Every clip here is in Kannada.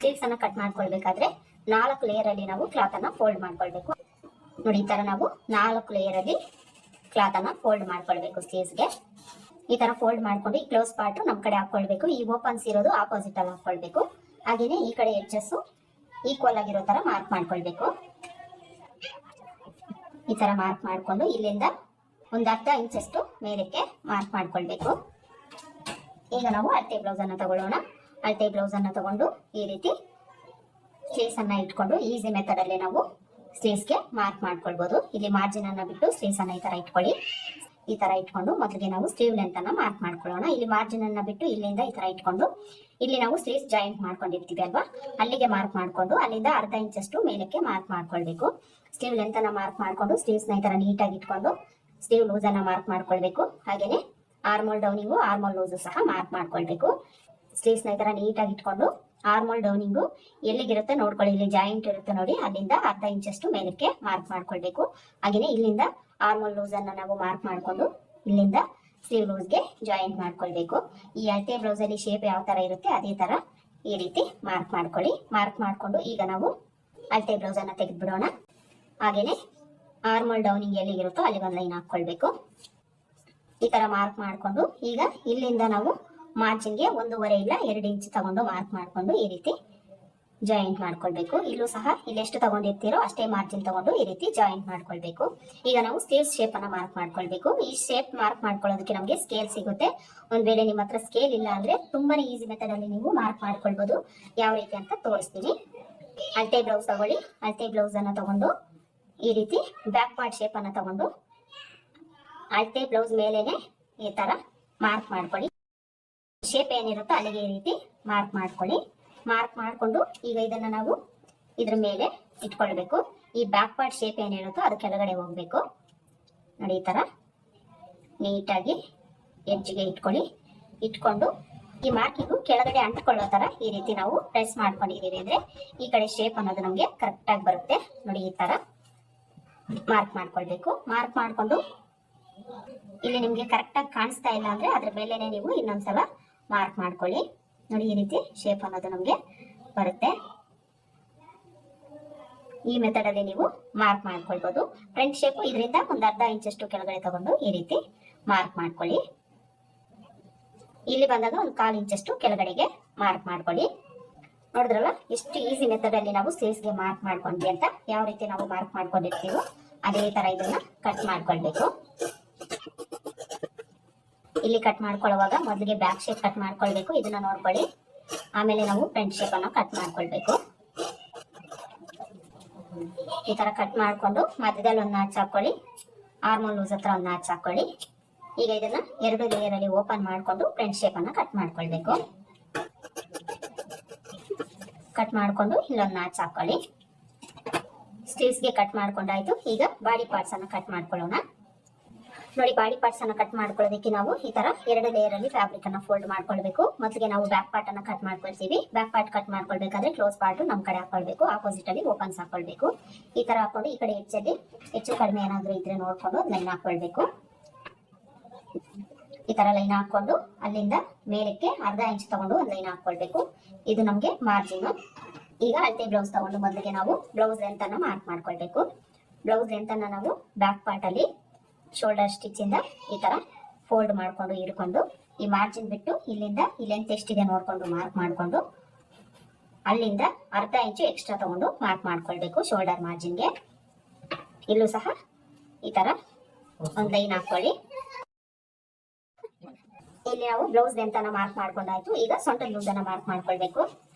ಸ್ಲೀವ್ಸ್ ಅನ್ನ ಕಟ್ ಮಾಡ್ಕೊಳ್ಬೇಕಾದ್ರೆ 4 ಲೇಯರ್ ಅಲ್ಲಿ ನಾವು ಕ್ಲಾತ್ ಅನ್ನ ಫೋಲ್ಡ್ ಮಾಡ್ಕೊಳ್ಬೇಕು. ನೋಡಿ, ಈ ತರ ನಾವು 4 ಲೇಯರ್ ಅಲ್ಲಿ ಕ್ಲಾತ್ ಅನ್ನ ಫೋಲ್ಡ್ ಮಾಡ್ಕೊಳ್ಬೇಕು. ಸ್ಲೀವ್ಸ್ಗೆ ಈ ತರ ಫೋಲ್ಡ್ ಮಾಡ್ಕೊಂಡು ಈ ಕ್ಲೋಸ್ ಪಾರ್ಟ್ ನಮ್ ಕಡೆ ಹಾಕೊಳ್ಬೇಕು. ಈ ಓಪನ್ಸ್ ಇರೋದು ಆಪೋಸಿಟ್ ಅಲ್ಲಿ ಹಾಕೊಳ್ಬೇಕು. ಹಾಗೇನೆ ಈ ಕಡೆ ಎಡ್ಜಸ್ ಈಕ್ವಲ್ ಆಗಿರೋ ತರ ಮಾರ್ಕ್ ಮಾಡ್ಕೊಳ್ಬೇಕು. ಈ ತರ ಮಾರ್ಕ್ ಮಾಡ್ಕೊಂಡು ಇಲ್ಲಿಂದ ಒಂದು ಅರ್ಧ ಇಂಚಷ್ಟು ಮೇಲಕ್ಕೆ ಮಾರ್ಕ್ ಮಾಡ್ಕೊಳ್ಬೇಕು. ಈಗ ನಾವು ಅಳತೆ ಬ್ಲೌಸ್ ಅನ್ನ ತಗೊಳ್ಳೋಣ. ಅಳತೆ ಬ್ಲೌಸ್ ಅನ್ನ ತಗೊಂಡು ಈ ರೀತಿ ಸ್ಲೀವ್ಸ್ ಅನ್ನ ಇಟ್ಕೊಂಡು ಈಸಿ ಮೆಥಡ್ ಅಲ್ಲಿ ನಾವು ಸ್ಲೀವ್ಸ್ ಗೆ ಮಾರ್ಕ್ ಮಾಡ್ಕೊಳ್ಬಹುದು. ಇಲ್ಲಿ ಮಾರ್ಜಿನ್ ಅನ್ನ ಬಿಟ್ಟು ಸ್ಲೀವ್ಸ್ ಅನ್ನ ಈ ತರ ಇಟ್ಕೊಳ್ಳಿ. ಈ ತರ ಇಟ್ಕೊಂಡು ಮೊದಲಿಗೆ ನಾವು ಸ್ಲೀವ್ ಲೆಂತ್ ಅನ್ನ ಮಾರ್ಕ್ ಮಾಡ್ಕೊಳ್ಳೋಣ. ಇಲ್ಲಿ ಮಾರ್ಜಿನ್ ಅನ್ನ ಬಿಟ್ಟು ಇಲ್ಲಿಂದ ಈ ತರ ಇಟ್ಕೊಂಡು ಇಲ್ಲಿ ನಾವು ಸ್ಲೀವ್ಸ್ ಜಾಯಿಂಟ್ ಮಾಡ್ಕೊಂಡಿರ್ತೀವಿ ಅಲ್ವಾ, ಅಲ್ಲಿಗೆ ಮಾರ್ಕ್ ಮಾಡ್ಕೊಂಡು ಅಲ್ಲಿಂದ ಅರ್ಧ ಇಂಚಷ್ಟು ಮೇಲಕ್ಕೆ ಮಾರ್ಕ್ ಮಾಡ್ಕೊಳ್ಬೇಕು. ಸ್ಲೀವ್ ಲೆಂತ್ ಅನ್ನ ಮಾರ್ಕ್ ಮಾಡ್ಕೊಂಡು ಸ್ಲೀವ್ಸ್ ನ ಈ ತರ ನೀಟಾಗಿ ಇಟ್ಕೊಂಡು ಸ್ಲೀವ್ ಲೂಸ್ ಅನ್ನ ಮಾರ್ಕ್ ಮಾಡ್ಕೊಳ್ಬೇಕು. ಹಾಗೇನೆ ಆರ್ಮೋಲ್ ಡೌನಿಂಗು ಆರ್ಮೋಲ್ ಲೂಸ್ ಸಹ ಮಾರ್ಕ್ ಮಾಡ್ಕೊಳ್ಬೇಕು. ಸ್ಲೀವ್ಸ್ ನ ಈ ತರ ನೀಟಾಗಿ ಇಟ್ಕೊಂಡು ಆರ್ಮೋಲ್ ಡೌನಿಂಗು ಎಲ್ಲಿಗಿರುತ್ತೆ ನೋಡ್ಕೊಳ್ಳಿ. ಇಲ್ಲಿ ಜಾಯಿಂಟ್ ಇರುತ್ತೆ ನೋಡಿ, ಅಲ್ಲಿಂದ ಅರ್ಧ ಇಂಚಷ್ಟು ಮೇಲಕ್ಕೆ ಮಾರ್ಕ್ ಮಾಡ್ಕೊಳ್ಬೇಕು. ಹಾಗೇನೆ ಇಲ್ಲಿಂದ ಆರ್ಮೋಲ್ ಲೂಸ್ ಅನ್ನ ನಾವು ಮಾರ್ಕ್ ಮಾಡ್ಕೊಂಡು ಇಲ್ಲಿಂದ ಸ್ಲೀವ್ ಲೂಸ್ ಗೆ ಜಾಯಿಂಟ್ ಮಾಡ್ಕೊಳ್ಬೇಕು. ಈ ಅಳತೆ ಬ್ಲೌಸ್ ಅಲ್ಲಿ ಶೇಪ್ ಯಾವ ತರ ಇರುತ್ತೆ ಅದೇ ತರ ಈ ರೀತಿ ಮಾರ್ಕ್ ಮಾಡ್ಕೊಳ್ಳಿ. ಮಾರ್ಕ್ ಮಾಡ್ಕೊಂಡು ಈಗ ನಾವು ಅಳತೆ ಬ್ಲೌಸ್ ಅನ್ನ ತೆಗೆದ್ಬಿಡೋಣ. ಹಾಗೇನೆ ಆರ್ಮೋಲ್ ಡೌನಿಂಗ್ ಎಲ್ಲಿಗಿರುತ್ತೋ ಅಲ್ಲಿ ಒಂದು ಲೈನ್ ಹಾಕೊಳ್ಬೇಕು. ಈ ತರ ಮಾರ್ಕ್ ಮಾಡ್ಕೊಂಡು ಈಗ ಇಲ್ಲಿಂದ ನಾವು ಮಾರ್ಜಿನ್ಗೆ 1.5 ಇಲ್ಲ 2 ಇಂಚ್ ತಗೊಂಡು ಮಾರ್ಕ್ ಮಾಡ್ಕೊಂಡು ಈ ರೀತಿ ಜಾಯಿಂಟ್ ಮಾಡ್ಕೊಳ್ಬೇಕು. ಇಲ್ಲೂ ಸಹ ಇಲ್ಲಿ ಎಷ್ಟು ತಗೊಂಡಿರ್ತೀರೋ ಅಷ್ಟೇ ಮಾರ್ಜಿನ್ ತಗೊಂಡು ಈ ರೀತಿ ಜಾಯಿಂಟ್ ಮಾಡ್ಕೊಳ್ಬೇಕು. ಈಗ ನಾವು ಸ್ಲೀವ್ಸ್ ಶೇಪ್ ಅನ್ನ ಮಾರ್ಕ್ ಮಾಡ್ಕೊಳ್ಬೇಕು. ಈ ಶೇಪ್ ಮಾರ್ಕ್ ಮಾಡ್ಕೊಳ್ಳೋದಕ್ಕೆ ನಮಗೆ ಸ್ಕೇಲ್ ಸಿಗುತ್ತೆ. ಒಂದ್ ವೇಳೆ ನಿಮ್ಮ ಹತ್ರ ಸ್ಕೇಲ್ ಇಲ್ಲ ಅಂದ್ರೆ ತುಂಬಾನೇ ಈಸಿ ಮೆಥಡ್ ಅಲ್ಲಿ ನೀವು ಮಾರ್ಕ್ ಮಾಡ್ಕೊಳ್ಬಹುದು. ಯಾವ ರೀತಿ ಅಂತ ತೋರಿಸ್ತೀನಿ. ಅಳತೆ ಬ್ಲೌಸ್ ತಗೊಳ್ಳಿ. ಅಳತೆ ಬ್ಲೌಸ್ ಅನ್ನ ತಗೊಂಡು ಈ ರೀತಿ ಬ್ಯಾಕ್ ಪಾರ್ಟ್ ಶೇಪ್ ಅನ್ನ ತಗೊಂಡು ಅಳತೆ ಬ್ಲೌಸ್ ಮೇಲೆನೆ ಈ ತರ ಮಾರ್ಕ್ ಮಾಡ್ಕೊಳ್ಳಿ. ಶೇಪ್ ಏನಿರುತ್ತೋ ಅಲ್ಲಿಗೆ ಈ ರೀತಿ ಮಾರ್ಕ್ ಮಾಡ್ಕೊಳ್ಳಿ. ಮಾರ್ಕ್ ಮಾಡ್ಕೊಂಡು ಈಗ ಇದನ್ನ ನಾವು ಇದ್ರ ಮೇಲೆ ಇಟ್ಕೊಳ್ಬೇಕು. ಈ ಬ್ಯಾಕ್ ಪಾರ್ಟ್ ಶೇಪ್ ಏನಿರುತ್ತೋ ಅದು ಕೆಳಗಡೆ ಹೋಗ್ಬೇಕು. ನೋಡಿ, ಈ ತರ ನೀಟಾಗಿ ಎಡ್ಜ್ಗೆ ಇಟ್ಕೊಳ್ಳಿ. ಇಟ್ಕೊಂಡು ಈ ಮಾರ್ಕಿಂಗು ಕೆಳಗಡೆ ಅಂಟ್ಕೊಳ್ಳೋ ತರ ಈ ರೀತಿ ನಾವು ಪ್ರೆಸ್ ಮಾಡ್ಕೊಂಡಿದೀವಿ ಅಂದ್ರೆ ಈ ಕಡೆ ಶೇಪ್ ಅನ್ನೋದು ನಮ್ಗೆ ಕರೆಕ್ಟ್ ಆಗಿ ಬರುತ್ತೆ. ನೋಡಿ, ಈ ತರ ಮಾರ್ಕ್ ಮಾಡ್ಕೊಳ್ಬೇಕು. ಮಾರ್ಕ್ ಮಾಡ್ಕೊಂಡು ಇಲ್ಲಿ ನಿಮ್ಗೆ ಕರೆಕ್ಟ್ ಆಗಿ ಕಾಣಿಸ್ತಾ ಇಲ್ಲ ಅಂದ್ರೆ ಅದ್ರ ಮೇಲೆನೆ ನೀವು ಇನ್ನೊಂದ್ಸಲ ಮಾರ್ಕ್ ಮಾಡ್ಕೊಳ್ಳಿ. ನೋಡಿ, ಈ ರೀತಿ ಶೇಪ್ ಅನ್ನೋದು ನಮ್ಗೆ ಬರುತ್ತೆ. ಈ ಮೆಥಡ್ ಅಲ್ಲಿ ನೀವು ಮಾರ್ಕ್ ಮಾಡ್ಕೊಳ್ಬಹುದು. ಫ್ರಂಟ್ ಶೇಪ್ ಇದರಿಂದ ಒಂದು ಅರ್ಧ ಇಂಚಷ್ಟು ಕೆಳಗಡೆ ತಗೊಂಡು ಈ ರೀತಿ ಮಾರ್ಕ್ ಮಾಡ್ಕೊಳ್ಳಿ. ಇಲ್ಲಿ ಬಂದಾಗ ಒಂದು 1/4 ಇಂಚಷ್ಟು ಕೆಳಗಡೆಗೆ ಮಾರ್ಕ್ ಮಾಡ್ಕೊಳ್ಳಿ. ನೋಡಿದ್ರಲ್ಲ, ಎಷ್ಟು ಈಸಿ ಮೆಥಡ್ ಅಲ್ಲಿ ನಾವು ಸ್ಲೀವ್ಸ್ ಗೆ ಮಾರ್ಕ್ ಮಾಡ್ಕೊಂಡ್ವಿ ಅಂತ. ಯಾವ ರೀತಿ ನಾವು ಮಾರ್ಕ್ ಮಾಡ್ಕೊಂಡಿರ್ತೀವೋ ಅದೇ ತರ ಇದನ್ನ ಕಟ್ ಮಾಡ್ಕೊಳ್ಬೇಕು. ಇಲ್ಲಿ ಕಟ್ ಮಾಡ್ಕೊಳ್ಳುವಾಗ ಮೊದಲಿಗೆ ಬ್ಯಾಕ್ ಶೇಪ್ ಕಟ್ ಮಾಡ್ಕೊಳ್ಬೇಕು. ಇದನ್ನ ನೋಡ್ಕೊಳ್ಳಿ. ಆಮೇಲೆ ನಾವು ಫ್ರಂಟ್ ಶೇಪ್ ಅನ್ನ ಕಟ್ ಮಾಡ್ಕೊಳ್ಬೇಕು. ಈ ತರ ಕಟ್ ಮಾಡ್ಕೊಂಡು ಮಧ್ಯದಲ್ಲಿ ಒಂದು ನಾಚ್ ಹಾಕೊಳ್ಳಿ. ಆರ್ಮೋಲ್ ಲೂಸ್ ಹತ್ರ ಒಂದು ನಾಚ್ ಹಾಕೊಳ್ಳಿ. ಈಗ ಇದನ್ನ 2 ಲೇಯರ್ ಅಲ್ಲಿ ಓಪನ್ ಮಾಡ್ಕೊಂಡು ಫ್ರಂಟ್ ಶೇಪ್ ಅನ್ನ ಕಟ್ ಮಾಡ್ಕೊಳ್ಬೇಕು. ಕಟ್ ಮಾಡ್ಕೊಂಡು ಇಲ್ಲೊಂದು ನಾಚ್ ಹಾಕೊಳ್ಳಿ. ಸ್ಲೀವ್ಸ್ ಗೆ ಕಟ್ ಮಾಡ್ಕೊಂಡಾಯ್ತು. ಈಗ ಬಾಡಿ ಪಾರ್ಟ್ಸ್ ಅನ್ನ ಕಟ್ ಮಾಡ್ಕೊಳ್ಳೋಣ. ನೋಡಿ, ಬಾಡಿ ಪಾರ್ಟ್ಸ್ ಅನ್ನ ಕಟ್ ಮಾಡ್ಕೊಳ್ಳೋದಕ್ಕೆ ನಾವು ಈ ತರ 2 ಲೇಯರ್ ಅಲ್ಲಿ ಫ್ಯಾಬ್ರಿಕ್ ಅನ್ನ ಫೋಲ್ಡ್ ಮಾಡ್ಕೊಳ್ಬೇಕು. ಮೊದಲಿಗೆ ನಾವು ಬ್ಯಾಕ್ ಪಾರ್ಟ್ ಅನ್ನ ಕಟ್ ಮಾಡ್ಕೊಳ್ತೀವಿ. ಬ್ಯಾಕ್ ಪಾರ್ಟ್ ಕಟ್ ಮಾಡ್ಕೊಳ್ಬೇಕಾದ್ರೆ ಕ್ಲೋಸ್ ಪಾರ್ಟ್ ನಮ್ ಕಡೆ ಹಾಕೊಳ್ಬೇಕು. ಆಪೋಸಿಟ್ ಅಲ್ಲಿ ಓಪನ್ಸ್ ಹಾಕೊಳ್ಬೇಕು. ಈ ತರ ಹಾಕೊಂಡು ಈ ಕಡೆ ಎಡ್ಜ್ ಅಲ್ಲಿ ಹೆಚ್ಚು ಕಡಿಮೆ ಏನಾದ್ರೂ ಇದ್ರೆ ನೋಡ್ಕೊಂಡು ಲೈನ್ ಹಾಕೊಳ್ಬೇಕು. ಈ ತರ ಲೈನ್ ಹಾಕೊಂಡು ಅಲ್ಲಿಂದ ಮೇಲಕ್ಕೆ ಅರ್ಧ ಇಂಚ್ ತಗೊಂಡು ಒಂದು ಲೈನ್ ಹಾಕೊಳ್ಬೇಕು. ಇದು ನಮ್ಗೆ ಮಾರ್ಜಿನ್. ಈಗ ಅಳತೆ ಬ್ಲೌಸ್ ತಗೊಂಡು ಮೊದಲಿಗೆ ನಾವು ಬ್ಲೌಸ್ ಲೆಂತ್ ಅನ್ನ ಮಾರ್ಕ್ ಮಾಡ್ಕೊಳ್ಬೇಕು. ಬ್ಲೌಸ್ ಲೆಂತ್ ಅನ್ನ ನಾವು ಬ್ಯಾಕ್ ಪಾರ್ಟ್ ಅಲ್ಲಿ ಶೋಲ್ಡರ್ ಸ್ಟಿಚ್ ಇಂದ ಈ ತರ ಫೋಲ್ಡ್ ಮಾಡ್ಕೊಂಡು ಇಟ್ಕೊಂಡು ಈ ಮಾರ್ಜಿನ್ ಬಿಟ್ಟು ಇಲ್ಲಿಂದ ಈ ಲೆಂತ್ ಎಷ್ಟಿದೆ ನೋಡ್ಕೊಂಡು ಮಾರ್ಕ್ ಮಾಡ್ಕೊಂಡು ಅಲ್ಲಿಂದ ಅರ್ಧ ಇಂಚು ಎಕ್ಸ್ಟ್ರಾ ತಗೊಂಡು ಮಾರ್ಕ್ ಮಾಡ್ಕೊಳ್ಬೇಕು ಶೋಲ್ಡರ್ ಮಾರ್ಜಿನ್ಗೆ. ಇಲ್ಲೂ ಸಹ ಈ ತರ ಒಂದು ಲೈನ್ ಹಾಕೊಳ್ಳಿ. ಇಲ್ಲಿ ನಾವು ಬ್ಲೌಸ್ ಲೆಂತ್ ಅನ್ನ ಮಾರ್ಕ್ ಮಾಡ್ಕೊಂಡಾಯ್ತು. ಈಗ ಸೊಂಟದ ಲೂಸ್ ಅನ್ನ ಮಾರ್ಕ್ ಮಾಡ್ಕೊಳ್ಬೇಕು.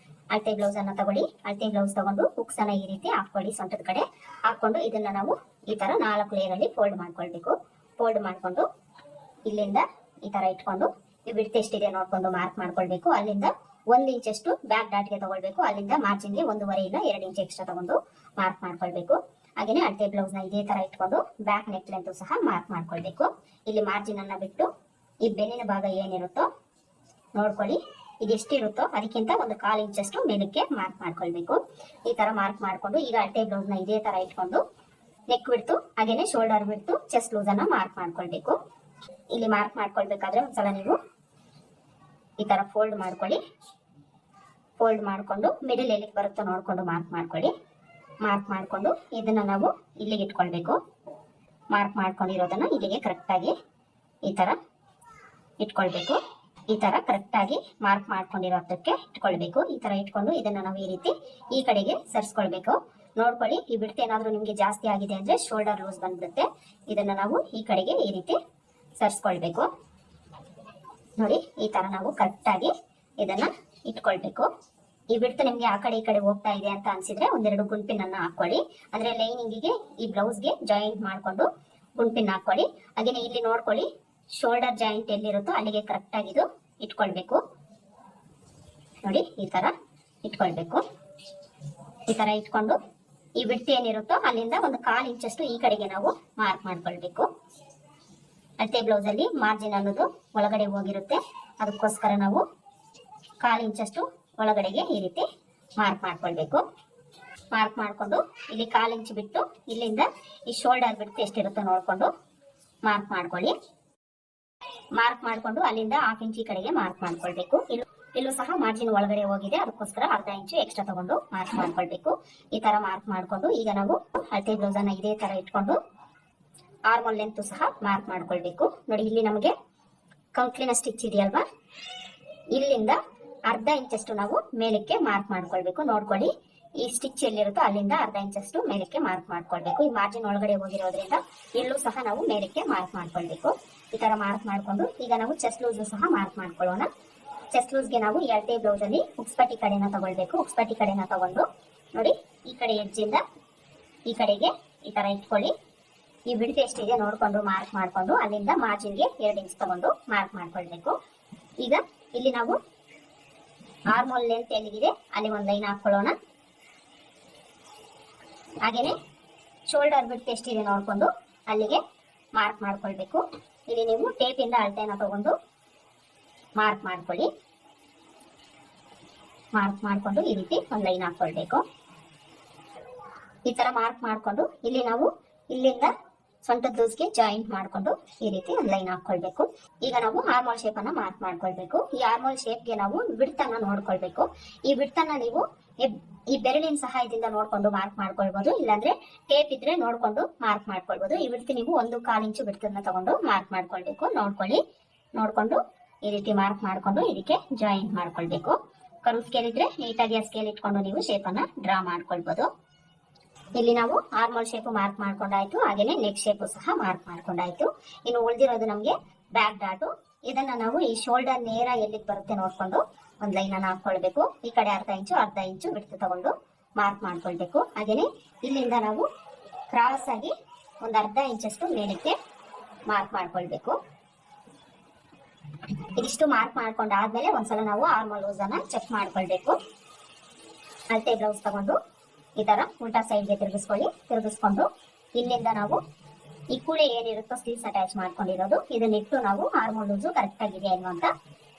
ಅಳತೆ ಬ್ಲೌಸ್ ಅನ್ನ ತಗೊಳ್ಳಿ. ಅಳತೆ ಬ್ಲೌಸ್ ತಗೊಂಡು ಹುಕ್ಸ್ ಅನ್ನ ಈ ರೀತಿ ಹಾಕೊಳ್ಳಿ. ಸೊಂಟದ ಕಡೆ ಹಾಕೊಂಡು ಇದನ್ನ ನಾವು ಈ ತರ 4 ಲೇಯರ್ ಅಲ್ಲಿ ಫೋಲ್ಡ್ ಮಾಡ್ಕೊಳ್ಬೇಕು. ಫೋಲ್ಡ್ ಮಾಡ್ಕೊಂಡು ಇಲ್ಲಿಂದ ಈ ತರ ಇಟ್ಕೊಂಡು ಈ ಬಿಡ್ತ್ ಎಷ್ಟಿದೆ ನೋಡ್ಕೊಂಡು ಮಾರ್ಕ್ ಮಾಡ್ಕೊಳ್ಬೇಕು. ಅಲ್ಲಿಂದ 1 ಇಂಚಷ್ಟು ಬ್ಯಾಕ್ ಡಾಟ್ ಗೆ ತಗೊಳ್ಬೇಕು. ಅಲ್ಲಿಂದ ಮಾರ್ಜಿನ್ಗೆ 1.5 ಇಲ್ಲ 2 ಇಂಚ್ ಎಕ್ಸ್ಟ್ರಾ ತಗೊಂಡು ಮಾರ್ಕ್ ಮಾಡ್ಕೊಳ್ಬೇಕು. ಹಾಗೇನೆ ಅಳತೆ ಬ್ಲೌಸ್ ನ ಇದೇ ತರ ಇಟ್ಕೊಂಡು ಬ್ಯಾಕ್ ನೆಕ್ ಲೆಂತ್ ಸಹ ಮಾರ್ಕ್ ಮಾಡ್ಕೊಳ್ಬೇಕು. ಇಲ್ಲಿ ಮಾರ್ಜಿನ್ ಅನ್ನ ಬಿಟ್ಟು ಈ ಬೆನ್ನಿನ ಭಾಗ ಏನಿರುತ್ತೋ ನೋಡ್ಕೊಳ್ಳಿ. ಇದೆಷ್ಟಿರುತ್ತೋ ಅದಕ್ಕಿಂತ ಒಂದು 1/4 ಇಂಚಷ್ಟು ಮೇಲಕ್ಕೆ ಮಾರ್ಕ್ ಮಾಡ್ಕೊಳ್ಬೇಕು. ಈ ತರ ಮಾರ್ಕ್ ಮಾಡ್ಕೊಂಡು ಈಗ ಅಳತೆ ಬ್ಲೌಸ್ ನ ಇದೇ ತರ ಇಟ್ಕೊಂಡು ನೆಕ್ ಬಿಡ್ತು ಹಾಗೇನೆ ಶೋಲ್ಡರ್ ಬಿಡ್ತು ಚೆಸ್ಟ್ ಲೂಸ್ ಅನ್ನ ಮಾರ್ಕ್ ಮಾಡ್ಕೊಳ್ಬೇಕು. ಇಲ್ಲಿ ಮಾರ್ಕ್ ಮಾಡ್ಕೊಳ್ಬೇಕಾದ್ರೆ ಒಂದ್ಸಲ ನೀವು ಈ ತರ ಫೋಲ್ಡ್ ಮಾಡ್ಕೊಳ್ಳಿ. ಫೋಲ್ಡ್ ಮಾಡಿಕೊಂಡು ಮಿಡಲ್ ಎಲ್ಲಿಗೆ ಬರುತ್ತೋ ನೋಡ್ಕೊಂಡು ಮಾರ್ಕ್ ಮಾಡ್ಕೊಳ್ಳಿ. ಮಾರ್ಕ್ ಮಾಡಿಕೊಂಡು ಇದನ್ನ ನಾವು ಇಲ್ಲಿಗೆ ಇಟ್ಕೊಳ್ಬೇಕು. ಮಾರ್ಕ್ ಮಾಡ್ಕೊಂಡಿರೋದನ್ನ ಇಲ್ಲಿಗೆ ಕರೆಕ್ಟಾಗಿ ಈ ತರ ಇಟ್ಕೊಳ್ಬೇಕು. ಈ ತರ ಕರೆಕ್ಟಾಗಿ ಮಾರ್ಕ್ ಮಾಡ್ಕೊಂಡಿರೋದಕ್ಕೆ ಇಟ್ಕೊಳ್ಬೇಕು. ಈ ತರ ಇಟ್ಕೊಂಡು ಇದನ್ನ ನಾವು ಈ ರೀತಿ ಈ ಕಡೆಗೆ ಸರಿಸ್ಕೊಳ್ಬೇಕು. ನೋಡ್ಕೊಳ್ಳಿ, ಈ ಬಿಡ್ತು ಏನಾದ್ರೂ ನಿಮ್ಗೆ ಜಾಸ್ತಿ ಆಗಿದೆ ಅಂದ್ರೆ ಶೋಲ್ಡರ್ ಲೂಸ್ ಬಂದ್ಬಿಡುತ್ತೆ. ಇದನ್ನ ನಾವು ಈ ಕಡೆಗೆ ಈ ರೀತಿ ಸರಿಸ್ಕೊಳ್ಬೇಕು. ನೋಡಿ, ಈ ತರ ನಾವು ಕರೆಕ್ಟಾಗಿ ಇದನ್ನ ಇಟ್ಕೊಳ್ಬೇಕು. ಈ ಬಿಡ್ತು ನಿಮ್ಗೆ ಆ ಕಡೆ ಈ ಕಡೆ ಹೋಗ್ತಾ ಇದೆ ಅಂತ ಅನ್ಸಿದ್ರೆ ಒಂದೆರಡು ಗುಂಪಿನ್ ಅನ್ನ ಹಾಕೊಳ್ಳಿ. ಅಂದ್ರೆ ಲೈನಿಂಗಿಗೆ ಈ ಬ್ಲೌಸ್ಗೆ ಜಾಯಿಂಟ್ ಮಾಡ್ಕೊಂಡು ಗುಂಪಿನ್ ಹಾಕೊಳ್ಳಿ. ಹಾಗೇನೆ ಇಲ್ಲಿ ನೋಡ್ಕೊಳ್ಳಿ, ಶೋಲ್ಡರ್ ಜಾಯಿಂಟ್ ಎಲ್ಲಿರುತ್ತೋ ಅಲ್ಲಿಗೆ ಕರೆಕ್ಟ್ ಆಗಿ ಇದು ಇಟ್ಕೊಳ್ಬೇಕು. ನೋಡಿ, ಈ ತರ ಇಟ್ಕೊಳ್ಬೇಕು. ಈ ತರ ಇಟ್ಕೊಂಡು ಈ ಬಿಡ್ತು ಏನಿರುತ್ತೋ ಅಲ್ಲಿಂದ ಒಂದು 1/4 ಇಂಚಷ್ಟು ಈ ಕಡೆಗೆ ನಾವು ಮಾರ್ಕ್ ಮಾಡ್ಕೊಳ್ಬೇಕು. ಅಳತೆ ಬ್ಲೌಸ್ ಅಲ್ಲಿ ಮಾರ್ಜಿನ್ ಅನ್ನೋದು ಒಳಗಡೆ ಹೋಗಿರುತ್ತೆ, ಅದಕ್ಕೋಸ್ಕರ ನಾವು 1/4 ಇಂಚಷ್ಟು ಒಳಗಡೆಗೆ ಈ ರೀತಿ ಮಾರ್ಕ್ ಮಾಡ್ಕೊಳ್ಬೇಕು. ಮಾರ್ಕ್ ಮಾಡ್ಕೊಂಡು ಇಲ್ಲಿ 1/4 ಇಂಚ್ ಬಿಟ್ಟು ಇಲ್ಲಿಂದ ಈ ಶೋಲ್ಡರ್ ಬಿಡ್ತು ಎಷ್ಟಿರುತ್ತೋ ನೋಡ್ಕೊಂಡು ಮಾರ್ಕ್ ಮಾಡ್ಕೊಳ್ಳಿ. ಮಾರ್ಕ್ ಮಾಡ್ಕೊಂಡು ಅಲ್ಲಿಂದ 1/2 ಇಂಚ್ ಈ ಕಡೆಗೆ ಮಾರ್ಕ್ ಮಾಡ್ಕೊಳ್ಬೇಕು. ಇಲ್ಲೂ ಸಹ ಮಾರ್ಜಿನ್ ಒಳಗಡೆ ಹೋಗಿದೆ, ಅದಕ್ಕೋಸ್ಕರ 1/2 ಇಂಚು ಎಕ್ಸ್ಟ್ರಾ ತಗೊಂಡು ಮಾರ್ಕ್ ಮಾಡ್ಕೊಳ್ಬೇಕು. ಈ ತರ ಮಾರ್ಕ್ ಮಾಡ್ಕೊಂಡು ಈಗ ನಾವು ಅಳತೆ ಬ್ಲೌಸ್ ಅನ್ನ ಇದೇ ತರ ಇಟ್ಕೊಂಡು ಆರ್ಮೋಲ್ ಲೆಂತ್ ಸಹ ಮಾರ್ಕ್ ಮಾಡ್ಕೊಳ್ಬೇಕು. ನೋಡಿ, ಇಲ್ಲಿ ನಮಗೆ ಕಂಕ್ಲಿನ ಸ್ಟಿಚ್ ಇದೆಯಲ್ವಾ, ಇಲ್ಲಿಂದ 1/2 ಇಂಚಷ್ಟು ನಾವು ಮೇಲಕ್ಕೆ ಮಾರ್ಕ್ ಮಾಡ್ಕೊಳ್ಬೇಕು. ನೋಡ್ಕೊಳ್ಳಿ, ಈ ಸ್ಟಿಚ್ ಎಲ್ಲಿರುತ್ತೋ ಅಲ್ಲಿಂದ 1/2 ಇಂಚಷ್ಟು ಮೇಲಕ್ಕೆ ಮಾರ್ಕ್ ಮಾಡ್ಕೊಳ್ಬೇಕು. ಈ ಮಾರ್ಜಿನ್ ಒಳಗಡೆ ಹೋಗಿರೋದ್ರಿಂದ ಇಲ್ಲೂ ಸಹ ನಾವು ಮೇಲಕ್ಕೆ ಮಾರ್ಕ್ ಮಾಡ್ಕೊಳ್ಬೇಕು. ಈ ತರ ಮಾರ್ಕ್ ಮಾಡ್ಕೊಂಡು ಈಗ ನಾವು ಚೆಸ್ಟ್ ಲೂಸ್ ಸಹ ಮಾರ್ಕ್ ಮಾಡ್ಕೊಳ್ಳೋಣ. ಚೆಸ್ಟ್ ಲೂಸ್ಗೆ ನಾವು ಈ ಅಳತೆ ಬ್ಲೌಸ್ ಅಲ್ಲಿ ಉಕ್ಸ್ಪಟ್ಟಿ ಕಡೆನ ತಗೊಳ್ಬೇಕು. ಉಕ್ಸ್ಪಟ್ಟಿ ಕಡೆನ ತಗೊಂಡು ನೋಡಿ, ಈ ಕಡೆ ಎಡ್ಜಿಂದ ಈ ಕಡೆಗೆ ಈ ತರ ಇಟ್ಕೊಳ್ಳಿ. ಈ ಬಿಡ್ತು ಎಷ್ಟಿದೆ ನೋಡ್ಕೊಂಡು ಮಾರ್ಕ್ ಮಾಡ್ಕೊಂಡು ಅಲ್ಲಿಂದ ಮಾರ್ಜಿನ್ಗೆ 2 ಇಂಚ್ ತಗೊಂಡು ಮಾರ್ಕ್ ಮಾಡ್ಕೊಳ್ಬೇಕು. ಈಗ ಇಲ್ಲಿ ನಾವು ಆರ್ಮೋಲ್ ಲೆಂತ್ ಎಲ್ಲಿಗಿದೆ ಅಲ್ಲಿ ಒಂದು ಲೈನ್ ಹಾಕೊಳ್ಳೋಣ. ಹಾಗೇನೆ ಶೋಲ್ಡರ್ ಬಿಡ್ತು ಎಷ್ಟಿದೆ ನೋಡ್ಕೊಂಡು ಅಲ್ಲಿಗೆ ಮಾರ್ಕ್ ಮಾಡ್ಕೊಳ್ಬೇಕು. ಇಲ್ಲಿ ನೀವು ಟೇಪ್ ಇಂದ ಅಳತೆನ ತಗೊಂಡು ಮಾರ್ಕ್ ಮಾಡ್ಕೊಳ್ಳಿ. ಮಾರ್ಕ್ ಮಾಡ್ಕೊಂಡು ಈ ರೀತಿ ಒಂದು ಲೈನ್ ಹಾಕೊಳ್ಬೇಕು. ಈ ತರ ಮಾರ್ಕ್ ಮಾಡ್ಕೊಂಡು ಇಲ್ಲಿ ನಾವು ಇಲ್ಲಿಂದ ಸೊಂಟದ ಲೂಸ್ಗೆ ಜಾಯಿಂಟ್ ಮಾಡ್ಕೊಂಡು ಈ ರೀತಿ ಒಂದು ಲೈನ್ ಹಾಕೊಳ್ಬೇಕು. ಈಗ ನಾವು ಆರ್ಮೋಲ್ ಶೇಪ್ ಅನ್ನ ಮಾರ್ಕ್ ಮಾಡ್ಕೊಳ್ಬೇಕು. ಈ ಆರ್ಮೋಲ್ ಶೇಪ್ಗೆ ನಾವು ಬಿಡ್ತನ್ನ ನೋಡ್ಕೊಳ್ಬೇಕು. ಈ ಬಿಡ್ತನ್ನ ನೀವು ಈ ಬೆರಳಿನ ಸಹಾಯದಿಂದ ನೋಡ್ಕೊಂಡು ಮಾರ್ಕ್ ಮಾಡ್ಕೊಳ್ಬಹುದು, ಇಲ್ಲಾಂದ್ರೆ ಟೇಪ್ ಇದ್ರೆ ನೋಡ್ಕೊಂಡು ಮಾರ್ಕ್ ಮಾಡ್ಕೊಳ್ಬಹುದು. ಈ ಬಿಡ್ತು ನೀವು 1/4 ಇಂಚು ಬಿಡ್ತನ್ನ ತಗೊಂಡು ಮಾರ್ಕ್ ಮಾಡ್ಕೊಳ್ಬೇಕು. ನೋಡ್ಕೊಳ್ಳಿ, ನೋಡ್ಕೊಂಡು ಈ ರೀತಿ ಮಾರ್ಕ್ ಮಾಡ್ಕೊಂಡು ಇದಕ್ಕೆ ಜಾಯಿಂಟ್ ಮಾಡ್ಕೊಳ್ಬೇಕು. ಕರ್ವ್ ಸ್ಕೇಲ್ ಇದ್ರೆ ನೀಟಾಗಿ ಆ ಸ್ಕೇಲ್ ಇಟ್ಕೊಂಡು ನೀವು ಶೇಪ್ ಅನ್ನ ಡ್ರಾ ಮಾಡ್ಕೊಳ್ಬಹುದು. ಇಲ್ಲಿ ನಾವು ಆರ್ಮೋಲ್ ಶೇಪ್ ಮಾರ್ಕ್ ಮಾಡ್ಕೊಂಡಾಯ್ತು, ಹಾಗೇನೆ ನೆಕ್ ಶೇಪ್ ಸಹ ಮಾರ್ಕ್ ಮಾಡ್ಕೊಂಡಾಯ್ತು. ಇನ್ನು ಉಳಿದಿರೋದು ನಮ್ಗೆ ಬ್ಯಾಕ್ ಡಾಟು. ಇದನ್ನ ನಾವು ಈ ಶೋಲ್ಡರ್ ನೇರ ಎಲ್ಲಿಗೆ ಬರುತ್ತೆ ನೋಡ್ಕೊಂಡು ಒಂದ್ ಲೈನ್ ಅನ್ನ ಹಾಕೊಳ್ಬೇಕು. ಈ ಕಡೆ 1/2 ಇಂಚು ಬಿಡ್ತು ತಗೊಂಡು ಮಾರ್ಕ್ ಮಾಡ್ಕೊಳ್ಬೇಕು. ಹಾಗೇನೆ ಇಲ್ಲಿಂದ ನಾವು ಕ್ರಾಸ್ ಆಗಿ ಒಂದು 1/2 ಇಂಚಷ್ಟು ಮೇಲಕ್ಕೆ ಮಾರ್ಕ್ ಮಾಡ್ಕೊಳ್ಬೇಕು. ಇದಿಷ್ಟು ಮಾರ್ಕ್ ಮಾಡ್ಕೊಂಡಾದ್ಮೇಲೆ ಒಂದ್ಸಲ ನಾವು ಆರ್ಮೋಲ್ ಲೂಸ್ ಅನ್ನ ಚೆಕ್ ಮಾಡ್ಕೊಳ್ಬೇಕು. ಅಳತೆ ಬ್ಲೌಸ್ ತಗೊಂಡು ಈ ತರ ಉಲ್ಟಾ ಸೈಡ್ಗೆ ತಿರುಗಿಸ್ಕೊಳ್ಳಿ. ತಿರುಗಿಸ್ಕೊಂಡು ಇಲ್ಲಿಂದ ನಾವು ಈ ಕೂಡೆ ಏನಿರುತ್ತೋ ಸ್ಲೀವ್ಸ್ ಅಟ್ಯಾಚ್ ಮಾಡ್ಕೊಂಡಿರೋದು ಇದನ್ನಿಟ್ಟು ನಾವು ಆರ್ಮೋಲ್ ಲೂಸು ಕರೆಕ್ಟ್ ಆಗಿದೆಯಾ ಇಲ್ವಾ ಅಂತ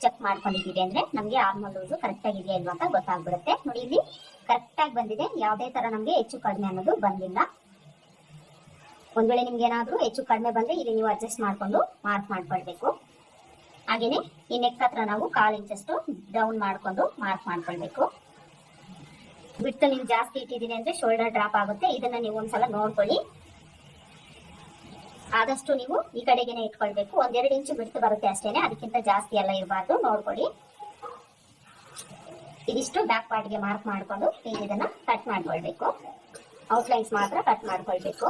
ಚೆಕ್ ಮಾಡ್ಕೊಂಡಿದೀವಿ ಅಂದ್ರೆ ನಮ್ಗೆ ಆರ್ಮೋಲ್ ಲೂಸು ಕರೆಕ್ಟ್ ಆಗಿದೆಯಾ ಇಲ್ವಾ ಅಂತ ಗೊತ್ತಾಗ್ಬಿಡುತ್ತೆ. ನೋಡಿ, ಇಲ್ಲಿ ಕರೆಕ್ಟ್ ಆಗಿ ಬಂದಿದೆ, ಯಾವುದೇ ತರ ನಮ್ಗೆ ಹೆಚ್ಚು ಕಡಿಮೆ ಅನ್ನೋದು ಬಂದಿಲ್ಲ. ಒಂದ್ ವೇಳೆ ನಿಮ್ಗೆ ಏನಾದ್ರೂ ಹೆಚ್ಚು ಕಡಿಮೆ ಬಂದ್ರೆ ಇಲ್ಲಿ ನೀವು ಅಡ್ಜಸ್ಟ್ ಮಾಡ್ಕೊಂಡು ಮಾರ್ಕ್ ಮಾಡ್ಕೊಳ್ಬೇಕು. ಹಾಗೇನೆ ಈ ನೆಕ್ ಹತ್ರ ನಾವು 1/4 ಇಂಚಷ್ಟು ಡೌನ್ ಮಾಡ್ಕೊಂಡು ಮಾರ್ಕ್ ಮಾಡ್ಕೊಳ್ಬೇಕು. ಬಿಟ್ಟು ನೀವು ಜಾಸ್ತಿ ಇಟ್ಟಿದ್ದೀನಿ ಅಂದ್ರೆ ಶೋಲ್ಡರ್ ಡ್ರಾಪ್ ಆಗುತ್ತೆ. ಇದನ್ನ ನೀವು ಒಂದ್ಸಲ ನೋಡ್ಕೊಳ್ಳಿ. ಆದಷ್ಟು ನೀವು ಈ ಕಡೆಗೇನೆ ಇಟ್ಕೊಳ್ಬೇಕು. 1-2 ಇಂಚು ಬಿಟ್ಟು ಬರುತ್ತೆ ಅಷ್ಟೇನೆ, ಅದಕ್ಕಿಂತ ಜಾಸ್ತಿ ಎಲ್ಲ ಇರಬಾರ್ದು. ನೋಡ್ಕೊಳ್ಳಿ. ಇದಿಷ್ಟು ಬ್ಯಾಕ್ ಪಾರ್ಟ್ಗೆ ಮಾರ್ಕ್ ಮಾಡ್ಕೊಂಡು ಈಗ ಇದನ್ನ ಕಟ್ ಮಾಡ್ಕೊಳ್ಬೇಕು. ಔಟ್ಲೈನ್ಸ್ ಮಾತ್ರ ಕಟ್ ಮಾಡ್ಕೊಳ್ಬೇಕು.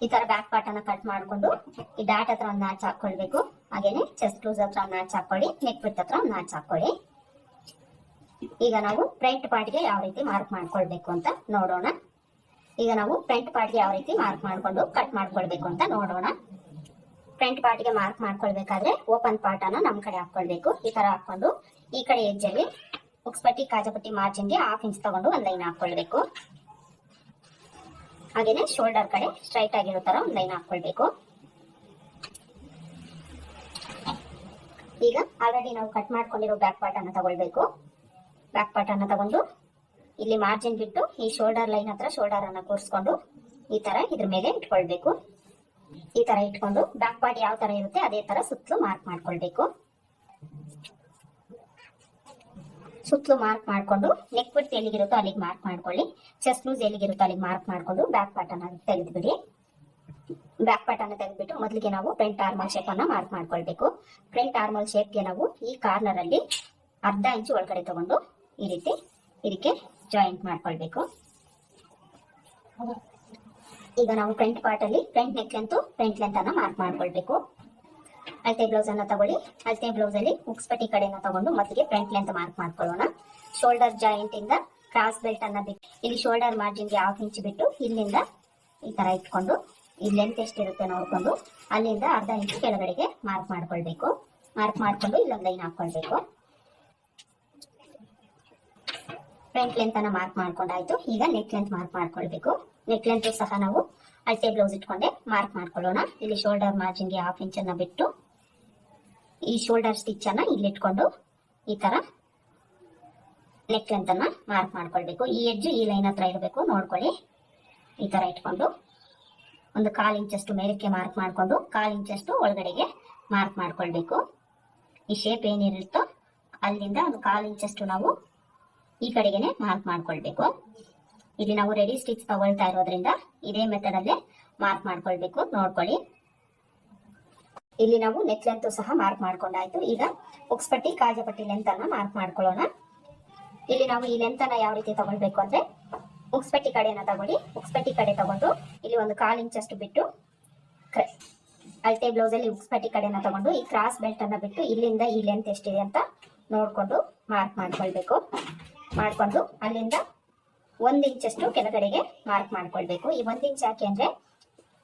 ಈ ತರ ಬ್ಯಾಕ್ ಪಾರ್ಟ್ ಅನ್ನ ಕಟ್ ಮಾಡ್ಕೊಂಡು ಈ ಡಾಟ್ ಹತ್ರ ಒಂದು ನಾಚ್ ಹಾಕೊಳ್ಬೇಕು. ಹಾಗೇನೆ ಚೆಸ್ಟ್ ಲೂಸ್ ಹತ್ರ ಒಂದು ನಾಚ್ ಹಾಕೊಳ್ಳಿ, ನೆಕ್ ವಿಡ್ತ್ ಹತ್ರ ಒಂದು ನಾಚ್ ಹಾಕೊಳ್ಳಿ. ಈಗ ನಾವು ಫ್ರಂಟ್ ಪಾರ್ಟ್ಗೆ ಯಾವ ರೀತಿ ಮಾರ್ಕ್ ಮಾಡ್ಕೊಳ್ಬೇಕು ಅಂತ ನೋಡೋಣ. ಈಗ ನಾವು ಫ್ರಂಟ್ ಪಾರ್ಟ್ಗೆ ಯಾವ ರೀತಿ ಮಾರ್ಕ್ ಮಾಡ್ಕೊಂಡು ಕಟ್ ಮಾಡ್ಕೊಳ್ಬೇಕು ಅಂತ ನೋಡೋಣ. ಫ್ರಂಟ್ ಪಾರ್ಟ್ಗೆ ಮಾರ್ಕ್ ಮಾಡ್ಕೊಳ್ಬೇಕಾದ್ರೆ ಓಪನ್ ಪಾರ್ಟ್ ಅನ್ನ ನಮ್ ಕಡೆ ಹಾಕೊಳ್ಬೇಕು. ಈ ತರ ಹಾಕೊಂಡು ಈ ಕಡೆ ಎಡ್ಜ್ ಅಲ್ಲಿ ಉಕ್ಸ್ಪಟ್ಟಿ ಕಾಜಪಟ್ಟಿ ಮಾರ್ಜಿನ್ಗೆ 1/2 ಇಂಚ್ ತಗೊಂಡು ಒಂದು ಲೈನ್ ಹಾಕೊಳ್ಬೇಕು. ಹಾಗೇನೆ ಶೋಲ್ಡರ್ ಕಡೆ ಸ್ಟ್ರೈಟ್ ಆಗಿರೋ ತರ ಒಂದು ಲೈನ್ ಹಾಕೊಳ್ಬೇಕು. ಈಗ ಆಲ್ರೆಡಿ ನಾವು ಕಟ್ ಮಾಡ್ಕೊಂಡಿರೋ ಬ್ಯಾಕ್ ಪಾರ್ಟ್ ಅನ್ನ ತಗೊಳ್ಬೇಕು. ಬ್ಯಾಕ್ ಪಾರ್ಟ್ ಅನ್ನ ತಗೊಂಡು ಇಲ್ಲಿ ಮಾರ್ಜಿನ್ ಬಿಟ್ಟು ಈ ಶೋಲ್ಡರ್ ಲೈನ್ ಹತ್ರ ಶೋಲ್ಡರ್ ಅನ್ನ ಕೂರಿಸ್ಕೊಂಡು ಈ ತರ ಇದ್ರ ಮೇಲೆ ಇಟ್ಕೊಳ್ಬೇಕು. ಈ ತರ ಇಟ್ಕೊಂಡು ಬ್ಯಾಕ್ ಪಾರ್ಟ್ ಯಾವ ತರ ಇರುತ್ತೆ ಅದೇ ತರ ಸುತ್ತಲೂ ಮಾರ್ಕ್ ಮಾಡ್ಕೊಳ್ಬೇಕು. ಸುತ್ತಲೂ ಮಾರ್ಕ್ ಮಾಡ್ಕೊಂಡು ನೆಕ್ ವಿಡ್ತ್ ಎಲ್ಲಿಗಿರುತ್ತೋ ಅಲ್ಲಿಗೆ ಮಾರ್ಕ್ ಮಾಡ್ಕೊಳ್ಳಿ. ಚೆಸ್ಟ್ ಲೂಸ್ ಎಲ್ಲಿಗಿರುತ್ತೋ ಅಲ್ಲಿಗೆ ಮಾರ್ಕ್ ಮಾಡ್ಕೊಂಡು ಬ್ಯಾಕ್ ಪಾರ್ಟ್ ಅನ್ನ ತೆಗೆದ್ಬಿಡಿ. ಬ್ಯಾಕ್ ಪಾರ್ಟ್ ಅನ್ನು ತೆಗೆದ್ಬಿಟ್ಟು ಮೊದಲಿಗೆ ನಾವು ಫ್ರಂಟ್ ಆರ್ಮಲ್ ಶೇಪ್ ಅನ್ನ ಮಾರ್ಕ್ ಮಾಡ್ಕೊಳ್ಬೇಕು. ಫ್ರಂಟ್ ಆರ್ಮಲ್ ಶೇಪ್ಗೆ ನಾವು ಈ ಕಾರ್ನರ್ ಅಲ್ಲಿ ಅರ್ಧ ಇಂಚು ಒಳಗಡೆ ತಗೊಂಡು ಈ ರೀತಿ ಇದಕ್ಕೆ ಜಾಯಿಂಟ್ ಮಾಡ್ಕೊಳ್ಬೇಕು. ಈಗ ನಾವು ಫ್ರಂಟ್ ಪಾರ್ಟ್ ಅಲ್ಲಿ ಫ್ರಂಟ್ ನೆಕ್ ಲೆಂತ್ ಅನ್ನ ಮಾರ್ಕ್ ಮಾಡ್ಕೊಳ್ಬೇಕು. ಅಳತೆ ಬ್ಲೌಸ್ ಅನ್ನ ತಗೊಳ್ಳಿ. ಅಳತೆ ಬ್ಲೌಸ್ ಅಲ್ಲಿ ಉಕ್ಸ್ಪಟ್ಟಿ ಕಡೆನ ತಗೊಂಡು ಮೊದಲಿಗೆ ಫ್ರಂಟ್ ಲೆಂತ್ ಮಾರ್ಕ್ ಮಾಡ್ಕೊಳ್ಳೋಣ. ಶೋಲ್ಡರ್ ಜಾಯಿಂಟ್ ಇಂದ ಕ್ರಾಸ್ ಬೆಲ್ಟ್ ಅನ್ನ ಬಿಟ್ಟು ಇಲ್ಲಿ ಶೋಲ್ಡರ್ ಮಾರ್ಜಿನ್ಗೆ 1/2 ಇಂಚ್ ಬಿಟ್ಟು ಇಲ್ಲಿಂದ ಈ ತರ ಇಟ್ಕೊಂಡು ಈ ಲೆಂತ್ ಎಷ್ಟಿರುತ್ತೆ ನೋಡ್ಕೊಂಡು ಅಲ್ಲಿಂದ ಅರ್ಧ ಇಂಚು ಕೆಳಗಡೆಗೆ ಮಾರ್ಕ್ ಮಾಡ್ಕೊಳ್ಬೇಕು. ಮಾರ್ಕ್ ಮಾಡ್ಕೊಂಡು ಇಲ್ಲೊಂದು ಲೈನ್ ಹಾಕೊಳ್ಬೇಕು. ಫ್ರಂಟ್ ಲೆಂತ್ ಅನ್ನ ಮಾರ್ಕ್ ಮಾಡ್ಕೊಂಡಾಯ್ತು. ಈಗ ನೆಕ್ ಲೆಂತ್ ಮಾರ್ಕ್ ಮಾಡ್ಕೊಳ್ಬೇಕು. ನೆಕ್ ಲೆಂತ್ ಸಹ ನಾವು ಅಳತೆ ಬ್ಲೌಸ್ ಇಟ್ಕೊಂಡೆ ಮಾರ್ಕ್ ಮಾಡ್ಕೊಳ್ಳೋಣ. ಇಲ್ಲಿ ಶೋಲ್ಡರ್ ಮಾರ್ಜಿನ್ಗೆ 1/2 ಇಂಚ್ ಅನ್ನ ಬಿಟ್ಟು ಈ ಶೋಲ್ಡರ್ ಸ್ಟಿಚ್ ಅನ್ನ ಇಲ್ಲಿ ಇಟ್ಕೊಂಡು ಈ ತರ ನೆಕ್ ಲೆಂತ್ ಅನ್ನ ಮಾರ್ಕ್ ಮಾಡ್ಕೊಳ್ಬೇಕು. ಈ ಎಡ್ಜ್ ಈ ಲೈನ್ ಹತ್ರ ಇರಬೇಕು ನೋಡ್ಕೊಳ್ಳಿ. ಈ ತರ ಇಟ್ಕೊಂಡು ಒಂದು 1/4 ಇಂಚಷ್ಟು ಮೇಲಕ್ಕೆ ಮಾರ್ಕ್ ಮಾಡ್ಕೊಂಡು 1/4 ಇಂಚಷ್ಟು ಒಳಗಡೆಗೆ ಮಾರ್ಕ್ ಮಾಡ್ಕೊಳ್ಬೇಕು. ಈ ಶೇಪ್ ಏನಿರುತ್ತೋ ಅಲ್ಲಿಂದ ಒಂದು 1/4 ಇಂಚಷ್ಟು ನಾವು ಈ ಕಡೆಗೆನೆ ಮಾರ್ಕ್ ಮಾಡ್ಕೊಳ್ಬೇಕು. ಇಲ್ಲಿ ನಾವು ರೆಡಿ ಸ್ಟಿಚ್ ತಗೊಳ್ತಾ ಇರೋದ್ರಿಂದ ಇದೇ ಮೆಥಡ್ ಅಲ್ಲೇ ಮಾರ್ಕ್ ಮಾಡ್ಕೊಳ್ಬೇಕು ನೋಡ್ಕೊಳ್ಳಿ. ಇಲ್ಲಿ ನಾವು ನೆಕ್ ಲೆಂತ್ ಸಹ ಮಾರ್ಕ್ ಮಾಡ್ಕೊಂಡಾಯ್ತು. ಈಗ ಉಕ್ಸ್ಪಟ್ಟಿ ಕಾಜಪಟ್ಟಿ ಲೆಂತ್ ಅನ್ನ ಮಾರ್ಕ್ ಮಾಡ್ಕೊಳ್ಳೋಣ. ಇಲ್ಲಿ ನಾವು ಈ ಲೆಂತ್ ಅನ್ನ ಯಾವ ರೀತಿ ತಗೊಳ್ಬೇಕು ಅಂದ್ರೆ ಉಕ್ಸ್ಪಟ್ಟಿ ಕಡೆನ ತಗೊಳ್ಳಿ. ಉಕ್ಸ್ಪಟ್ಟಿ ಕಡೆ ತಗೊಂಡು ಇಲ್ಲಿ ಒಂದು 1/4 ಇಂಚಷ್ಟು ಬಿಟ್ಟು ಅಳತೆ ಬ್ಲೌಸ್ ಅಲ್ಲಿ ಉಕ್ಸ್ಪಟ್ಟಿ ಕಡೆನ ತಗೊಂಡು ಈ ಕ್ರಾಸ್ ಬೆಲ್ಟ್ ಅನ್ನ ಬಿಟ್ಟು ಇಲ್ಲಿಂದ ಈ ಲೆಂತ್ ಎಷ್ಟಿದೆ ಅಂತ ನೋಡ್ಕೊಂಡು ಮಾರ್ಕ್ ಮಾಡ್ಕೊಳ್ಬೇಕು. ಮಾಡ್ಕೊಂಡು ಅಲ್ಲಿಂದ 1 ಇಂಚಷ್ಟು ಕೆಳಗಡೆಗೆ ಮಾರ್ಕ್ ಮಾಡ್ಕೊಳ್ಬೇಕು. ಈ 1 ಇಂಚ್ ಯಾಕೆ ಅಂದ್ರೆ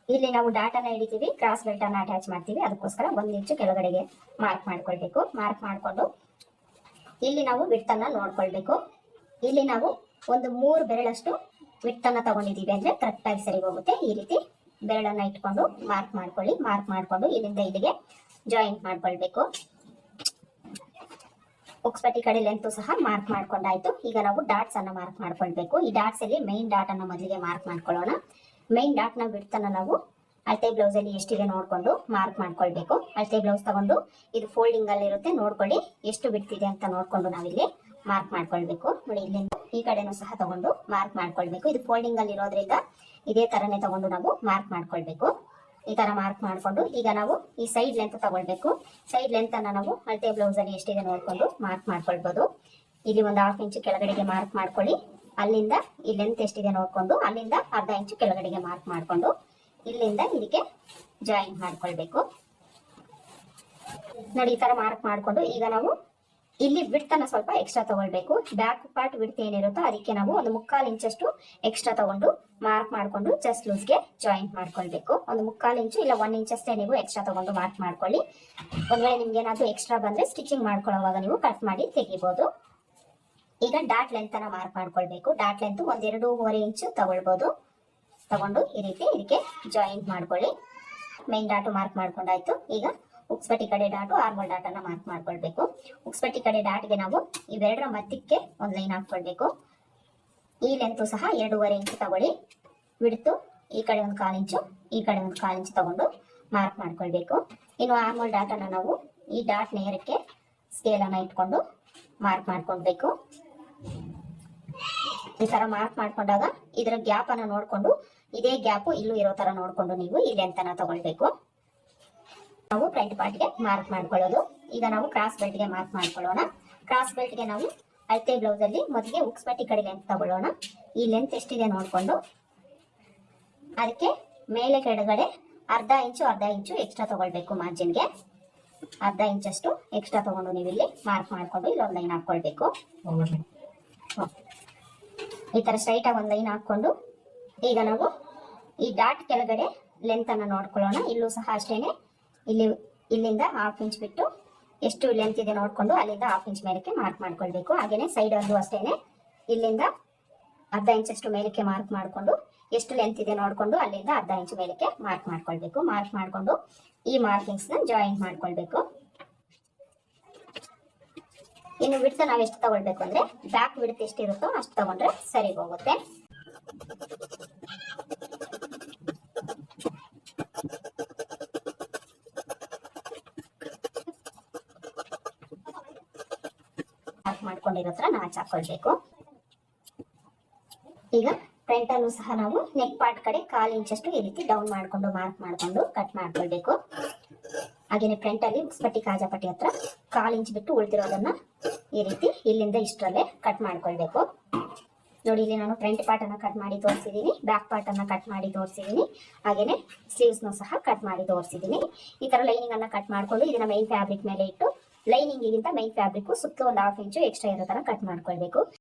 ಇಲ್ಲಿ ನಾವು ಡಾಟ್ ಅನ್ನ ಹಿಡಿತೀವಿ, ಕ್ರಾಸ್ ಬೆಲ್ಟ್ ಅನ್ನ ಅಟ್ಯಾಚ್ ಮಾಡ್ತೀವಿ, ಅದಕ್ಕೋಸ್ಕರ 1 ಇಂಚು ಕೆಳಗಡೆಗೆ ಮಾರ್ಕ್ ಮಾಡ್ಕೊಳ್ಬೇಕು. ಮಾರ್ಕ್ ಮಾಡ್ಕೊಂಡು ಇಲ್ಲಿ ನಾವು ವಿಡ್ತ್ ಅನ್ನ ನೋಡ್ಕೊಳ್ಬೇಕು. ಇಲ್ಲಿ ನಾವು ಒಂದು 3 ಬೆರಳಷ್ಟು ವಿಡ್ತ್ ಅನ್ನ ತಗೊಂಡಿದೀವಿ ಅಂದ್ರೆ ಕರೆಕ್ಟ್ ಆಗಿ ಸರಿ ಹೋಗುತ್ತೆ. ಈ ರೀತಿ ಬೆರಳನ್ನ ಇಟ್ಕೊಂಡು ಮಾರ್ಕ್ ಮಾಡ್ಕೊಳ್ಳಿ. ಮಾರ್ಕ್ ಮಾಡ್ಕೊಂಡು ಇಲ್ಲಿಂದ ಇಲ್ಲಿಗೆ ಜಾಯಿಂಟ್ ಮಾಡ್ಕೊಳ್ಬೇಕು. ಉಕ್ಸ್ಪಟ್ಟಿ ಕಡೆ ಲೆಂತ್ ಸಹ ಮಾರ್ಕ್ ಮಾಡ್ಕೊಂಡಾಯ್ತು. ಈಗ ನಾವು ಡಾಟ್ಸ್ ಅನ್ನ ಮಾರ್ಕ್ ಮಾಡ್ಕೊಳ್ಬೇಕು. ಈ ಡಾಟ್ಸ್ ಅಲ್ಲಿ ಮೈನ್ ಡಾಟ್ ಅನ್ನ ಮೊದಲಿಗೆ ಮಾರ್ಕ್ ಮಾಡ್ಕೊಳ್ಳೋಣ. ಮೈನ್ ಡಾಟ್ ನ ವಿಡ್ತ್ ಅನ್ನ ನಾವು ಅಳತೆ ಬ್ಲೌಸ್ ಅಲ್ಲಿ ಎಷ್ಟಿದೆ ನೋಡ್ಕೊಂಡು ಮಾರ್ಕ್ ಮಾಡ್ಕೊಳ್ಬೇಕು. ಅಳತೆ ಬ್ಲೌಸ್ ತಗೊಂಡು ಇದು ಫೋಲ್ಡಿಂಗ್ ಅಲ್ಲಿ ಇರುತ್ತೆ ನೋಡ್ಕೊಳ್ಳಿ ಎಷ್ಟು ವಿಡ್ತ್ ಇದೆ ಅಂತ ನೋಡ್ಕೊಂಡು ನಾವಿಲ್ಲಿ ಮಾರ್ಕ್ ಮಾಡ್ಕೊಳ್ಬೇಕು. ನೋಡಿ ಇಲ್ಲಿಂದ ಈ ಕಡೆನೂ ಸಹ ತಗೊಂಡು ಮಾರ್ಕ್ ಮಾಡ್ಕೊಳ್ಬೇಕು. ಇದು ಫೋಲ್ಡಿಂಗ್ ಅಲ್ಲಿ ಇರೋದ್ರಿಂದ ಇದೇ ತರನೇ ತಗೊಂಡು ನಾವು ಮಾರ್ಕ್ ಮಾಡ್ಕೊಳ್ಬೇಕು. ಈ ತರ ಮಾರ್ಕ್ ಮಾಡ್ಕೊಂಡು ಈಗ ನಾವು ಈ ಸೈಡ್ ಲೆಂತ್ ತಗೊಳ್ಬೇಕು. ಸೈಡ್ ಲೆಂತ್ ಅನ್ನ ನಾವು ಅಳತೆ ಬ್ಲೌಸ್ ಅಲ್ಲಿ ಎಷ್ಟಿದೆ ನೋಡ್ಕೊಂಡು ಮಾರ್ಕ್ ಮಾಡ್ಕೊಳ್ಬಹುದು. ಇಲ್ಲಿ ಒಂದು 1/2 ಇಂಚು ಕೆಳಗಡೆಗೆ ಮಾರ್ಕ್ ಮಾಡ್ಕೊಳ್ಳಿ. ಅಲ್ಲಿಂದ ಈ ಲೆಂತ್ ಎಷ್ಟಿದೆ ನೋಡ್ಕೊಂಡು ಅಲ್ಲಿಂದ ಅರ್ಧ ಇಂಚು ಕೆಳಗಡೆಗೆ ಮಾರ್ಕ್ ಮಾಡ್ಕೊಂಡು ಇಲ್ಲಿಂದ ಇದಕ್ಕೆ ಜಾಯಿನ್ ಮಾಡ್ಕೊಳ್ಬೇಕು. ನೋಡಿ ಈ ತರ ಮಾರ್ಕ್ ಮಾಡ್ಕೊಂಡು ಈಗ ನಾವು ಇಲ್ಲಿ ವಿಡ್ತ್ ಅನ್ನ ಸ್ವಲ್ಪ ಎಕ್ಸ್ಟ್ರಾ ತಗೊಳ್ಬೇಕು. ಬ್ಯಾಕ್ ಪಾರ್ಟ್ ವಿಡ್ತ್ ಏನಿರುತ್ತೋ ಅದಕ್ಕೆ ನಾವು ಒಂದು 3/4 ಇಂಚಷ್ಟು ಎಕ್ಸ್ಟ್ರಾ ತಗೊಂಡು ಮಾರ್ಕ್ ಮಾಡ್ಕೊಂಡು ಚೆಸ್ಟ್ ಲೂಸ್ಗೆ ಜಾಯಿಂಟ್ ಮಾಡ್ಕೊಳ್ಬೇಕು. ಒಂದು 3/4 ಇಂಚು ಇಲ್ಲ 1 ಇಂಚ್ ಅಷ್ಟೇ ನೀವು ಎಕ್ಸ್ಟ್ರಾ ತಗೊಂಡು ಮಾರ್ಕ್ ಮಾಡ್ಕೊಳ್ಳಿ. ಒಂದ್ ವೇಳೆ ನಿಮ್ಗೆ ಏನಾದ್ರು ಎಕ್ಸ್ಟ್ರಾ ಬಂದ್ರೆ ಸ್ಟಿಚಿಂಗ್ ಮಾಡ್ಕೊಳ್ಳೋವಾಗ ನೀವು ಕಟ್ ಮಾಡಿ ತೆಗಿಬಹುದು. ಈಗ ಡಾಟ್ ಲೆಂತ್ ಅನ್ನ ಮಾರ್ಕ್ ಮಾಡ್ಕೊಳ್ಬೇಕು. ಡಾಟ್ ಲೆಂತ್ 1-2.5 ಇಂಚು ತಗೊಳ್ಬಹುದು. ತಗೊಂಡು ಈ ರೀತಿ ಇದಕ್ಕೆ ಜಾಯಿಂಟ್ ಮಾಡ್ಕೊಳ್ಳಿ. ಮೈನ್ ಡಾಟ್ ಮಾರ್ಕ್ ಮಾಡ್ಕೊಂಡಾಯ್ತು. ಈಗ ಉಕ್ಸ್ಪಟ್ಟಿ ಕಡೆ ಡಾಟು ಆರ್ಮಲ್ ಡಾಟ್ ಅನ್ನ ಮಾರ್ಕ್ ಮಾಡ್ಕೊಳ್ಬೇಕು. ಉಕ್ಸ್ಪಟ್ಟಿ ಕಡೆ ಡಾಟ್ಗೆ ನಾವು ಇವೆರಡರ ಮಧ್ಯಕ್ಕೆ ಒಂದು ಲೈನ್ ಹಾಕೊಳ್ಬೇಕು. ಈ ಲೆಂತ್ ಸಹ 2.5 ಇಂಚು ತಗೊಳ್ಳಿ. ವಿಡ್ತು ಈ ಕಡೆ ಒಂದು 1/4 ಇಂಚು ಈ ಕಡೆ ಒಂದು 1/4 ಇಂಚು ತಗೊಂಡು ಮಾರ್ಕ್ ಮಾಡ್ಕೊಳ್ಬೇಕು. ಇನ್ನು ಆರ್ಮಲ್ ಡಾಟ್ ಅನ್ನ ನಾವು ಈ ಡಾಟ್ ನೇರಕ್ಕೆ ಸ್ಕೇಲ್ ಅನ್ನ ಇಟ್ಕೊಂಡು ಮಾರ್ಕ್ ಮಾಡ್ಕೊಳ್ಬೇಕು. ಈ ತರ ಮಾರ್ಕ್ ಮಾಡ್ಕೊಂಡಾಗ ಇದರ ಗ್ಯಾಪ್ ಅನ್ನ ನೋಡ್ಕೊಂಡು ಇದೇ ಗ್ಯಾಪ್ ಇಲ್ಲೂ ಇರೋ ತರ ನೋಡ್ಕೊಂಡು ನೀವು ಈ ಲೆಂತ್ ಅನ್ನ ತಗೊಳ್ಬೇಕು. ನಾವು ಫ್ರಂಟ್ ಪಾರ್ಟ್ಗೆ ಮಾರ್ಕ್ ಮಾಡ್ಕೊಳ್ಳೋದು. ಈಗ ನಾವು ಕ್ರಾಸ್ ಬೆಲ್ಟ್ಗೆ ಮಾರ್ಕ್ ಮಾಡ್ಕೊಳ್ಳೋಣ. ಕ್ರಾಸ್ ಬೆಲ್ಟ್ಗೆ ನಾವು ಅಳತೆ ಬ್ಲೌಸ್ ಅಲ್ಲಿ ಮೊದಲಿಗೆ ಉಕ್ಸ್ಪಟ್ಟಿ ಕಡೆ ಲೆಂತ್ ತಗೊಳ್ಳೋಣ. ಈ ಲೆಂತ್ ಎಷ್ಟಿದೆ ನೋಡ್ಕೊಂಡು ಅದಕ್ಕೆ ಮೇಲೆ ಕೆಳಗಡೆ ಅರ್ಧ ಇಂಚು ಎಕ್ಸ್ಟ್ರಾ ತಗೊಳ್ಬೇಕು. ಮಾರ್ಜಿನ್ಗೆ ಅರ್ಧ ಇಂಚಷ್ಟು ಎಕ್ಸ್ಟ್ರಾ ತಗೊಂಡು ನೀವು ಇಲ್ಲಿ ಮಾರ್ಕ್ ಮಾಡ್ಕೊಂಡು ಇಲ್ಲೊಂದು ಲೈನ್ ಹಾಕೊಳ್ಬೇಕು. ಈ ತರ ಸ್ಟ್ರೈಟ್ ಆಗಿ ಒಂದು ಲೈನ್ ಹಾಕೊಂಡು ಈಗ ನಾವು ಈ ಡಾಟ್ ಕೆಳಗಡೆ ಲೆಂತ್ ಅನ್ನ ನೋಡ್ಕೊಳ್ಳೋಣ. ಇಲ್ಲೂ ಸಹ ಅಷ್ಟೇನೆ ಇಲ್ಲಿಂದ 1/2 ಇಂಚ್ ಬಿಟ್ಟು ಎಷ್ಟು ಲೆಂತ್ ಇದೆ ನೋಡ್ಕೊಂಡು ಅಲ್ಲಿಂದ 1/2 ಇಂಚ್ ಮೇಲಕ್ಕೆ ಮಾರ್ಕ್ ಮಾಡ್ಕೊಳ್ಬೇಕು. ಹಾಗೇನೆ ಸೈಡ್ ಅಲ್ಲೂ ಅಷ್ಟೇನೆ ಇಲ್ಲಿಂದ ಅರ್ಧ ಇಂಚಷ್ಟು ಮೇಲಕ್ಕೆ ಮಾರ್ಕ್ ಮಾಡ್ಕೊಂಡು ಎಷ್ಟು ಲೆಂತ್ ಇದೆ ನೋಡ್ಕೊಂಡು ಅಲ್ಲಿಂದ ಅರ್ಧ ಇಂಚ್ ಮೇಲಕ್ಕೆ ಮಾರ್ಕ್ ಮಾಡ್ಕೊಳ್ಬೇಕು. ಮಾರ್ಕ್ ಮಾಡ್ಕೊಂಡು ಈ ಮಾರ್ಕಿಂಗ್ಸ್ ನ ಜಾಯಿನ್ ಮಾಡ್ಕೊಳ್ಬೇಕು. ಇನ್ನು ವಿಡ್ತ್ ನಾವು ಎಷ್ಟು ತಗೊಳ್ಬೇಕು ಅಂದ್ರೆ ಬ್ಯಾಕ್ ವಿಡ್ತ್ ಎಷ್ಟಿರುತ್ತೋ ಅಷ್ಟು ತಗೊಂಡ್ರೆ ಸರಿ ಹೋಗುತ್ತೆ. ಮಾರ್ಕ್ ಮಾಡ್ಕೊಂಡಿರೋ ಹತ್ರ ನಾಚ್ ಹಾಕೊಳ್ಬೇಕು. ಈಗ ಫ್ರಂಟ್ ಅಲ್ಲೂ ಸಹ ನಾವು ನೆಕ್ ಪಾರ್ಟ್ ಕಡೆ 1/4 ಇಂಚಷ್ಟು ಈ ರೀತಿ ಡೌನ್ ಮಾಡ್ಕೊಂಡು ಮಾರ್ಕ್ ಮಾಡ್ಕೊಂಡು ಕಟ್ ಮಾಡ್ಕೊಳ್ಬೇಕು. ಹಾಗೇನೆ ಫ್ರಂಟ್ ಅಲ್ಲಿ ಉಕ್ಸ್ಪಟ್ಟಿ ಕಾಜಾಪಟ್ಟಿ ಹತ್ರ 1/4 ಇಂಚ್ ಬಿಟ್ಟು ಉಳಿದಿರೋದನ್ನ ಈ ರೀತಿ ಇಲ್ಲಿಂದ ಇಷ್ಟರಲ್ಲೇ ಕಟ್ ಮಾಡ್ಕೊಳ್ಬೇಕು. ನೋಡಿ, ಇಲ್ಲಿ ನಾನು ಫ್ರಂಟ್ ಪಾರ್ಟ್ ಅನ್ನ ಕಟ್ ಮಾಡಿ ತೋರಿಸಿದೀನಿ, ಬ್ಯಾಕ್ ಪಾರ್ಟ್ ಅನ್ನ ಕಟ್ ಮಾಡಿ ತೋರಿಸಿದೀನಿ, ಹಾಗೇನೆ ಸ್ಲೀವ್ಸ್ ನು ಸಹ ಕಟ್ ಮಾಡಿ ತೋರಿಸಿದೀನಿ. ಈ ತರ ಲೈನಿಂಗ್ ಅನ್ನ ಕಟ್ ಮಾಡ್ಕೊಂಡು ಇದನ್ನ ಮೈನ್ ಫ್ಯಾಬ್ರಿಕ್ ಮೇಲೆ ಇಟ್ಟು ಲೈನಿಂಗ್ ಗಿಂತ ಮೈನ್ ಫ್ಯಾಬ್ರಿಕ್ ಸುತ್ತಲೂ ಒಂದು 1/2 ಇಂಚು ಎಕ್ಸ್ಟ್ರಾ ಇರೋ ತರ ಕಟ್ ಮಾಡ್ಕೊಳ್ಬೇಕು.